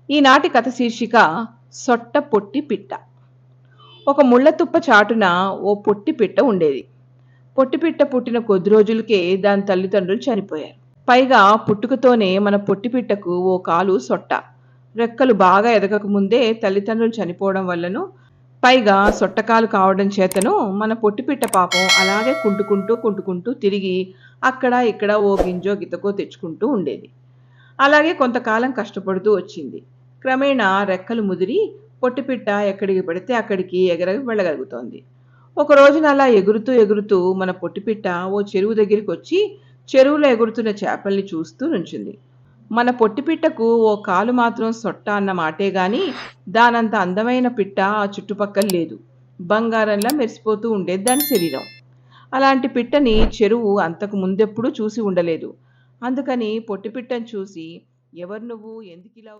ఈనాటి కథ శీర్షిక సొట్ట పొట్టి పిట్ట. ఒక ముళ్ళతుప్ప చాటున ఓ పొట్టి పిట్ట ఉండేది. పొట్టి పిట్ట పుట్టిన కొద్ది రోజులకే దాని తల్లిదండ్రులు చనిపోయారు. పైగా పుట్టుకతోనే మన పొట్టి పిట్టకు ఓ కాలు సొట్ట. రెక్కలు బాగా ఎదగక ముందే తల్లిదండ్రులు చనిపోవడం వల్లను, పైగా సొట్టకాలు కావడం చేతను మన పొట్టి పిట్ట పాపం అలాగే కుంటుకుంటూ తిరిగి అక్కడ ఇక్కడ ఓ గింజో గితకో తెచ్చుకుంటూ ఉండేది. అలాగే కొంతకాలం కష్టపడుతూ వచ్చింది. క్రమేణా రెక్కలు ముదిరి పొట్టిపిట్ట ఎక్కడికి పడితే అక్కడికి వెళ్ళగలుగుతోంది. ఒక రోజున అలా ఎగురుతూ మన పొట్టిపిట్ట ఓ చెరువు దగ్గరికి వచ్చి చెరువులో ఎగురుతున్న చేపల్ని చూస్తూ నుంచుంది. మన పొట్టిపిట్టకు ఓ కాలు మాత్రం సొట్ట అన్న మాటే గాని దానంత అందమైన పిట్ట ఆ చుట్టుపక్కల లేదు. బంగారంలా మెరిసిపోతూ ఉండేది దాని శరీరం. అలాంటి పిట్టని చెరువు అంతకు ముందెప్పుడూ చూసి ఉండలేదు. అందుకని పొట్టిపిట్టని చూసి, ఎవరు నువ్వు, ఎందుకిలా